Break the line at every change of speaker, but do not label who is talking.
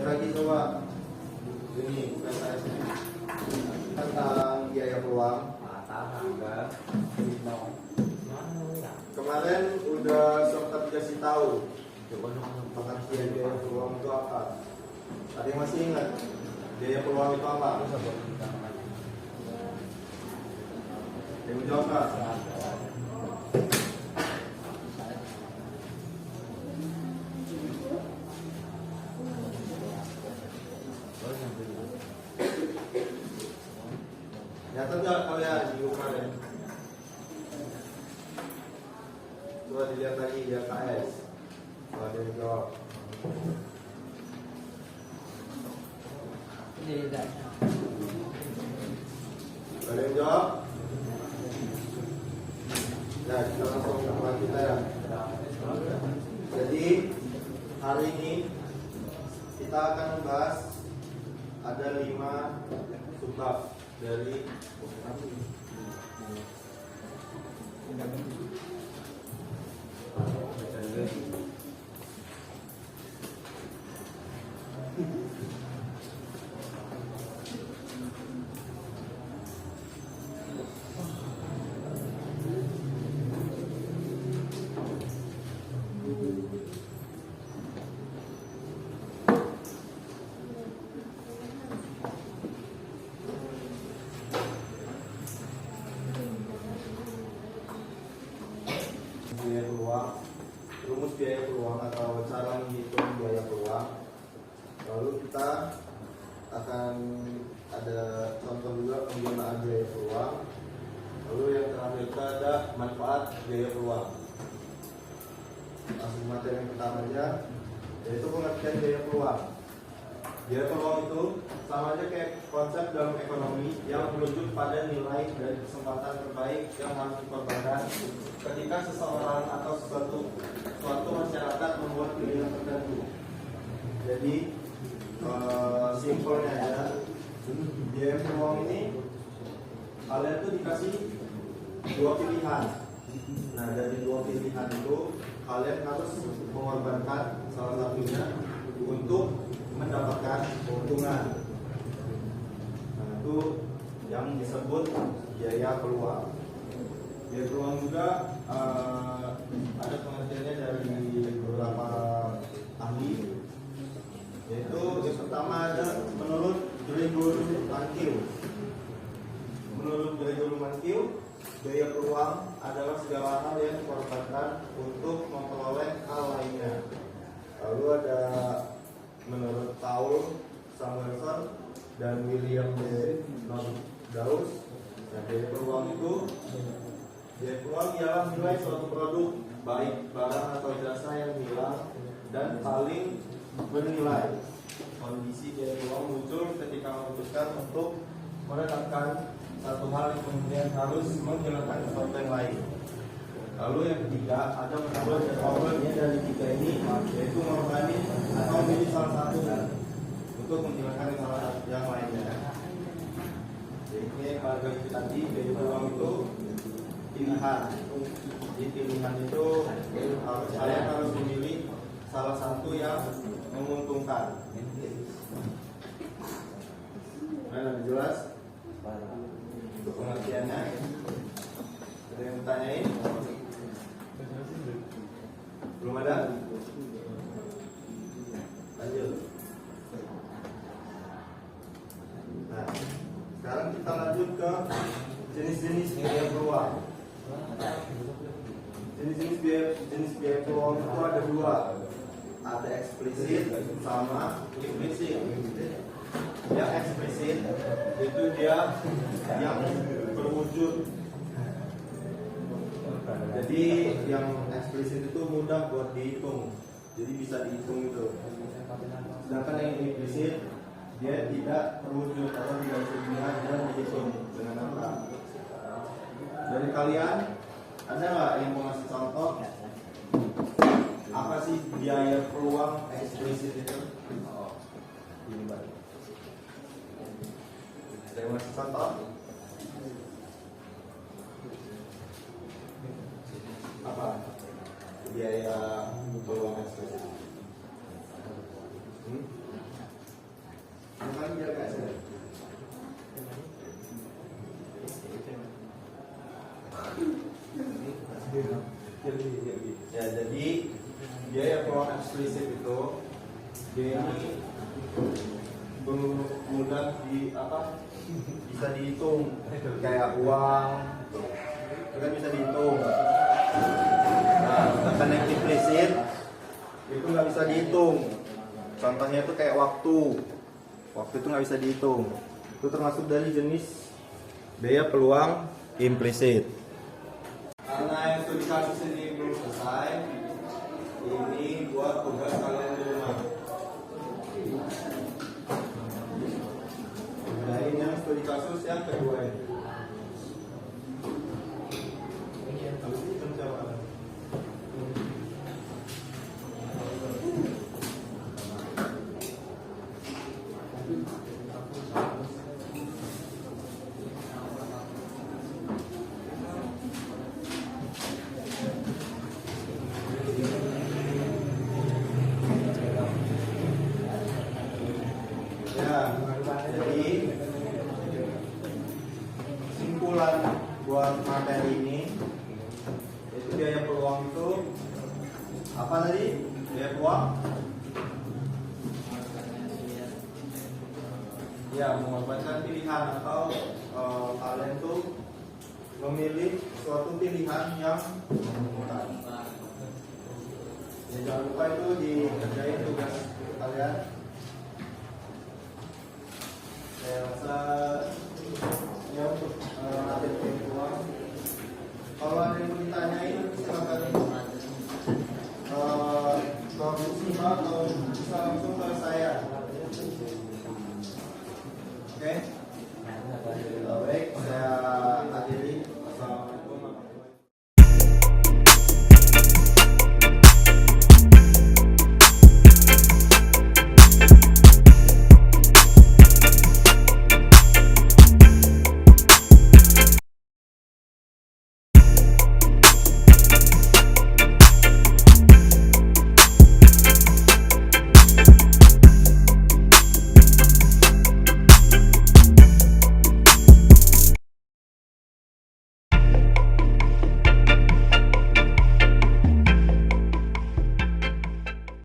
lagi coba ini bukan saya tentang biaya peluang. Kemarin udah sempat dikasih tahu pengertian biaya peluang itu apa. Ada yang masih ingat biaya peluang itu apa? Yang menjawab Kak? Nyata nggak kalian di kemarin? Coba dilihat lagi di KS. Coba dia jawab. Ada yang jawab? Nah, kita langsung ke tempat kita ya. Jadi hari ini kita akan membahas ada 5 subbab dari biaya peluang, rumus biaya peluang atau cara menghitung biaya peluang. Lalu kita akan ada contoh juga penggunaan biaya peluang. Lalu yang terakhir kita ada manfaat biaya peluang. Langsung materi yang pertama aja, yaitu pengertian biaya peluang. Biaya peluang itu sama aja kayak konsep dalam ekonomi yang merujuk pada nilai dari kesempatan terbaik yang harus dikorbankan ketika seseorang atau suatu masyarakat membuat pilihan tertentu. Jadi simpelnya ya, biaya peluang ini kalian tuh dikasih 2 pilihan. Nah, dari 2 pilihan itu kalian harus mengorbankan salah satunya untuk mendapatkan keuntungan. Nah, itu yang disebut biaya peluang. Biaya peluang juga ada pengertiannya dari beberapa ahli, yaitu yang pertama ada menurut Gregor Mankiw. Menurut Gregor Mankiw, biaya peluang adalah segala hal yang dikorbankan untuk memperoleh hal lainnya. Lalu ada menurut Paul Samuelson dan William D. Nordaus, biaya peluang ialah nilai suatu produk, baik barang atau jasa yang hilang dan paling bernilai. Kondisi biaya peluang muncul ketika memutuskan untuk menetapkan satu hal yang kemudian harus menghilangkan sesuatu yang lain. Lalu yang ketiga ada menurut jawabannya dari 3 ini, yaitu mengorbankan atau memilih salah satu untuk menghilangkan yang lainnya. Jadi ini pada itu tadi biaya peluang itu pilihan. Di pilihan itu kalian harus memilih salah satu yang menguntungkan. Nah, jelas untuk pengertiannya. Ada yang bertanyain? Belum ada? Lanjut. Nah, sekarang kita lanjut ke jenis-jenis biaya peluang. Jenis biaya peluang itu ada 2. Ada eksplisit sama implisit. Yang eksplisit itu dia yang berwujud. Jadi yang eksplisit itu mudah buat dihitung, jadi bisa dihitung itu. Sedangkan yang implisit dia tidak terwujud atau tidak bisa dilihat dan dihitung dengan angka. Dari kalian ada nggak yang mau ngasih contoh? Apa sih biaya peluang eksplisit itu? Ini baru. Ada yang ngasih contoh? Apa biaya peluang eksplisit? Ya, jadi biaya peluang eksplisit itu dia ini mudah bisa dihitung kayak uang itu kan bisa dihitung. Nah, sedangkan yang implisit itu nggak bisa dihitung. Contohnya itu kayak waktu itu nggak bisa dihitung. Itu termasuk dari jenis biaya peluang implisit. Karena yang studi kasus ini belum selesai, ini buat tugas kalian di rumah. Nah, ini yang studi kasus yang kedua ini. Jadi simpulan buat materi ini itu biaya peluang itu apa tadi? Biaya peluang ya mengorbankan pilihan atau kalian tuh memilih suatu pilihan yang menguntungkan. Ya, jangan lupa itu dikerjain tugas kalian. Saya rasa ya untuk materi peluang. Kalau ada yang mau ditanyain